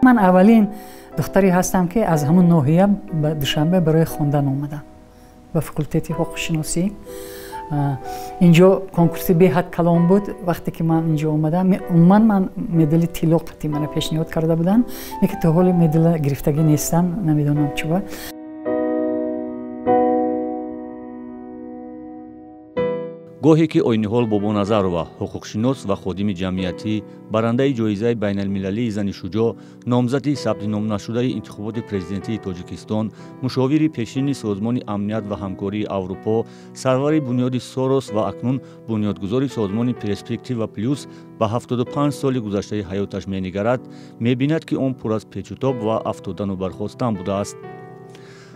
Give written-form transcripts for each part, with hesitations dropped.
من اولین دختری هستم که از همون ناحیه به دوشنبه برای خواندن اومدم به فاکولته حقوق شناسی. اینجا کنکورس بهت کلام بود. وقتی که من اینجا اومدم من مدل طلا قطعی من پیشنهاد کرده بودن، که تا حال مدل گرفتگی نیستم، نمیدونم چرا. گاهی که آینیحال بابانظرова حقوقشناس و خادم جمعیتی برنده جایزه بین المللی زن شجاع، نامزد ثبت نام نشده انتخابات پرزیدنتی تاجیکستان، مشاور پیشین سازمان امنیت و همکاری اروپا، سرور بنیاد سوروس و اکنون بنیادگذار سازمان پرسپکتیو و پلیوس به 75 سال گذشته حیاتش می‌نگرد، می‌بیند که آن پر از پیچ و تاب و افتادن و برخاستن بوده است.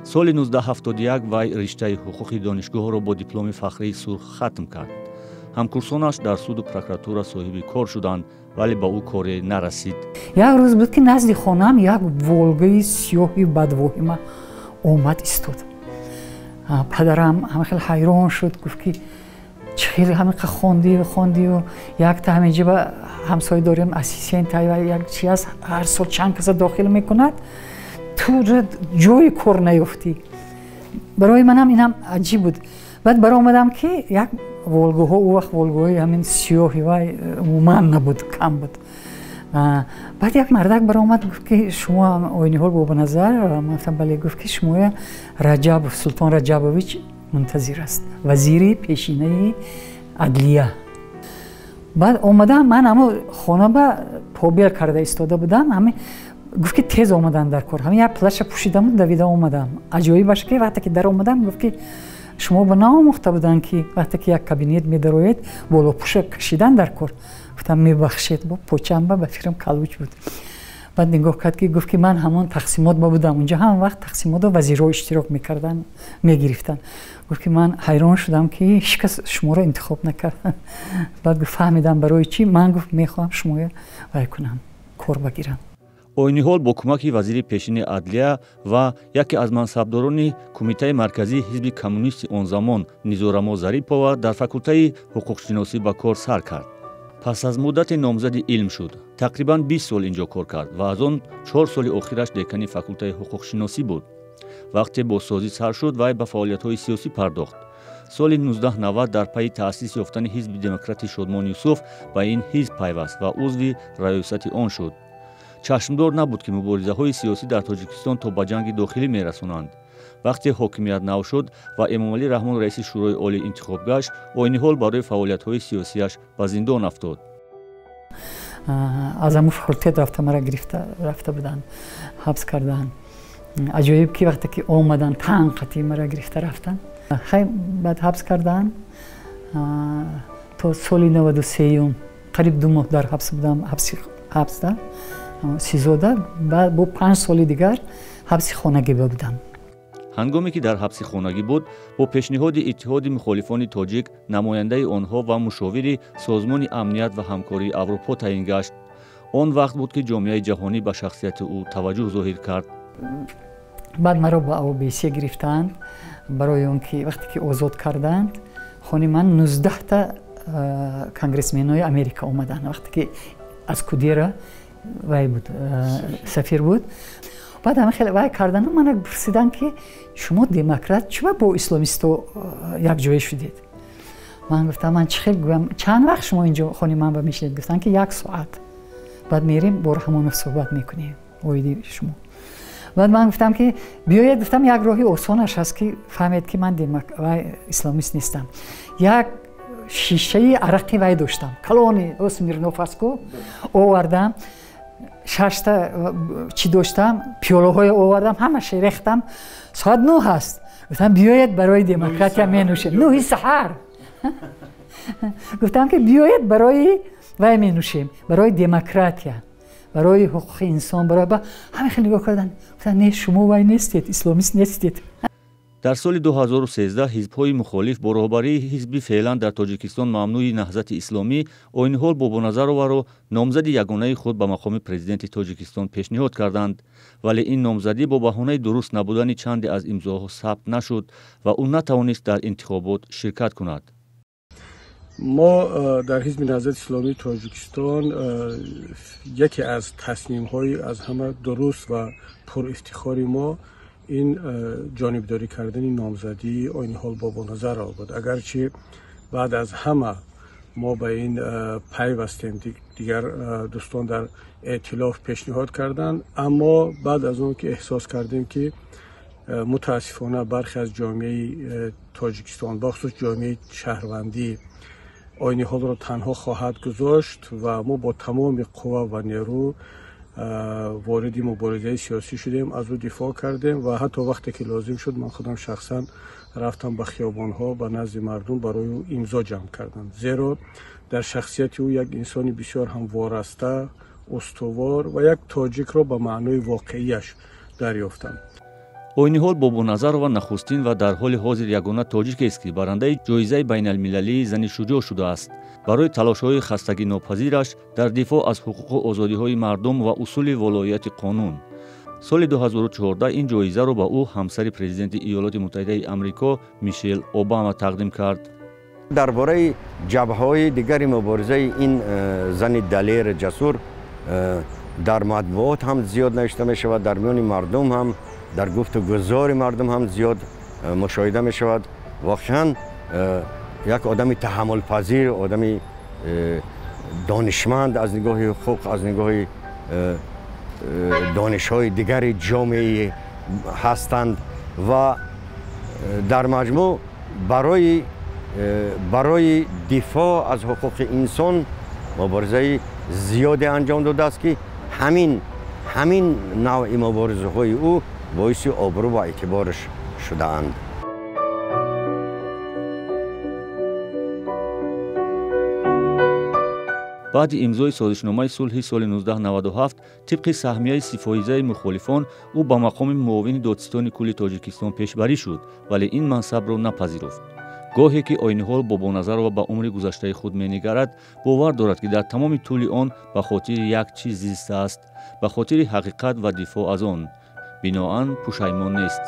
سال 1971 وی رشته حقوق دانشگاه را با دیپلم فخری سرخ ختم کرد. همکورسانش در سود و پروکراتور صاحب کار شدند، ولی به او کاری نرسید. یک روز بود که نزد خانم یک ولگه سیاهی بدواهمه اومد ایستاد. پدرم همه خیلی حیران شد، گفت که چه همه خواندی و یک تا همینجا به همسایه داریم اسیسین تایی یک چی از هر سال چند کس داخل میکند، تو جای کار نیفتی. برای منم اینم عجیب بود. بعد برای آمدم که یک ولگه ها او وقت ولگه های همین سیاهی و عموما نبود، کم بود. بعد یک مردک برای آمد گفت که شما آینیحال بابانظر؟ من گفتم بله. گفت که شما رجب سلطان رجبویچ منتظر است، وزیر پیشینه عدلیه. بعد آمدم من اما خانه با پابیل کرده ایستاده بودم، همه گفت که تیز آمدن در کار، همین یک پلش پوشیدم و دویده آمدم. عجایبش که وقتی که در آمدم گفت که شما به نامخته بودن که وقتی که یک کابینت می‌دروید بالا پوش کشیدن در کار. گفتم میبخشید، با پوچم به فکرم کلوچ بود. بعد نگاه کرد که گفت که من همون تقسیمات بودم اونجا، هم وقت تقسیمات و وزیرها اشتراک می‌کردن می‌گرفتن. گفت که من حیران شدم که هیچ کس شما را انتخاب نکرد. بعد گفت فهمیدم برای چی. من گفت میخوام شما وای کنم کار بگیرم. آینیحال با کمک وزیر پیشین عدلیه و یکی از منصبداران کمیته مرکزی حزب کمونیست آن زمان نیزورما ظریفова در فاکولته حقوق شناسی به کار سر کرد. پس از مدت نامزد علم شد. تقریباً 20 سال اینجا کار کرد و از آن 4 سال آخرش دکان فاکولته حقوق شناسی بود. وقتی با سازی سر شد وی به فعالیت‌های سیاسی پرداخت. سال 1990 در پی تأسیس یافتن حزب دموکرات شادمان یوسف به این حزب پیوست و عضو ریاست آن شد. چشمدار نبود که مبارزه های سیاسی در تاجیکستان تا به جنگ داخلی می رسونند. وقتی حاکمیت نو شد و امامعلی رحمان رئیس شورای عالی انتخاب گشت، آینیحال برای فعالیت های سیاسیش به زندان افتاد. از همون فاکولته رفته مرا رفته بودن، حبس کردن. عجایب که وقتی که آمدن تنقیتی مرا گرفته رفتن. خیلی بعد حبس کردن تا سال 93 قریب 2 ماه در حبس بودم. حبس ده سیزاده. بعد با 5 سال دیگر حبس خانگی بودم. هنگامی که در حبس خانگی بود، با پیشنهاد اتحاد مخالفان تاجیک نماینده آنها و مشاور سازمان امنیت و همکاری اروپا تعیین گشت. آن وقت بود که جامعه جهانی به شخصیت او توجه ظاهر کرد. بعد مرا با OBC گرفتند برای اون که وقتی که آزاد کردند خانه من 19 تا کنگرسمن‌های امریکا اومدن. وقتی که از کودیرا وای بود سفیر بود. بعد همه خیلی وای کردن و من پرسیدن که شما دموکرات چرا با اسلامیستا یک جای شدید؟ من گفتم من چند وقت شما اینجا خانه من با میشید؟ گفتن که 1 ساعت. بعد میریم با همون صحبت میکنیم اویدی شما. بعد من گفتم که بیاید، گفتم یک راهی آسانش هست که فهمید که من اسلامیست نیستم. یک شیشه عرقی وای داشتم، کلانی اسمیرنوفسکو آوردم، 6 تا چی داشتم، پیاله های آوردم، همش ریختم. ساعت 9 هست. گفتم بیاید برای دموکراتیا می نوشیم. 9 سحر. گفتم که بیاید برای وای می نوشیم، برای دموکراتیا، برای حقوق انسان، برای همه خیلی نگاه کردن. گفتن نه شما وای نیستید، اسلامیست نیستید. در سال 2013 حزب‌های مخالف با رهبری حزب فعلا در تاجیکستان ممنوع نهضت اسلامی آینیحال بابانظرova را نامزد یگانه خود به مقام پرزیدنت تاجیکستان پیشنهاد کردند، ولی این نامزدی با بهانه درست نبودن چند از امضاها ثبت نشد و او نتوانست در انتخابات شرکت کند. ما در حزب نهضت اسلامی تاجیکستان یکی از تصمیم‌های از همه درست و پر افتخاری ما این جانبداری کردن نامزدی آینی‌حال بابانظر را بود. اگرچه بعد از همه ما به این پیوستیم، دیگر دوستان در ائتلاف پیشنهاد کردند، اما بعد از اون که احساس کردیم که متاسفانه برخی از جامعه تاجیکستان بخصوص جامعه شهروندی آینی‌حال را تنها خواهد گذاشت و ما با تمام قوا و نیرو وارد مبارزه سیاسی شدیم، از او دفاع کردیم و حتی وقتی که لازم شد من خودم شخصا رفتم به خیابان‌ها به نزد مردم برای او امضا جمع کردم، زیرا در شخصیت او یک انسان بسیار هم وارسته، استوار و یک تاجیک را به معنای واقعیش دریافتم. آینی‌حال بابانظرова нахустин ва дар ҳоли ҳозир ягона тоҷике аст ки барандаи ҷоизаи байналмилалии зани шуҷоъ шудааст. барои талошҳои хастагинопазираш дар дифоъ аз ҳуқуқу озодиҳои мардум ва усули волоияти қонун. соли 2014 ин ҷоизаро ба ӯ ҳамсари президенти иёлоти муттаҳидаи амрико Мишел Обама тақдим кард. дар бораи ҷабҳаҳои дигари муборизаи ин зани далер ҷасур дар матбуот ҳам зиёд навишта мешавад, дар миёни мардум ҳам дар гуфтугузори мардум ҳам зиёд мушоҳида мешавад. воқеан як одами таҳаммулпазир, одами донишманд аз нигоҳи ҳуқуқ, аз нигоҳи донишҳои дигари ҷомеӣ ҳастанд ва дар маҷмӯъ барои дифоъ аз ҳуқуқи инсон муборизаи зиёде анҷом додааст ки ҳамин навъи муборизаҳои ӯ боиси обрӯ ва эътибораш шудаанд. баъди имзои созишномаи сулҳи соли 1997 тибқи саҳмияи сифоизаи мухолифон ӯ ба мақоми муовини додистони кулли тоҷикистон пешбарӣ шуд, вале ин мансабро напазируфт. гоҳе ки Oyniҳол Бобоназарова ба умри гузаштаи худ менигарад, бовар дорад ки дар тамоми тӯли он ба хотири як чиз зистааст, ба хотири ҳақиқат ва дифоъ аз он. биноан пушаймон нест.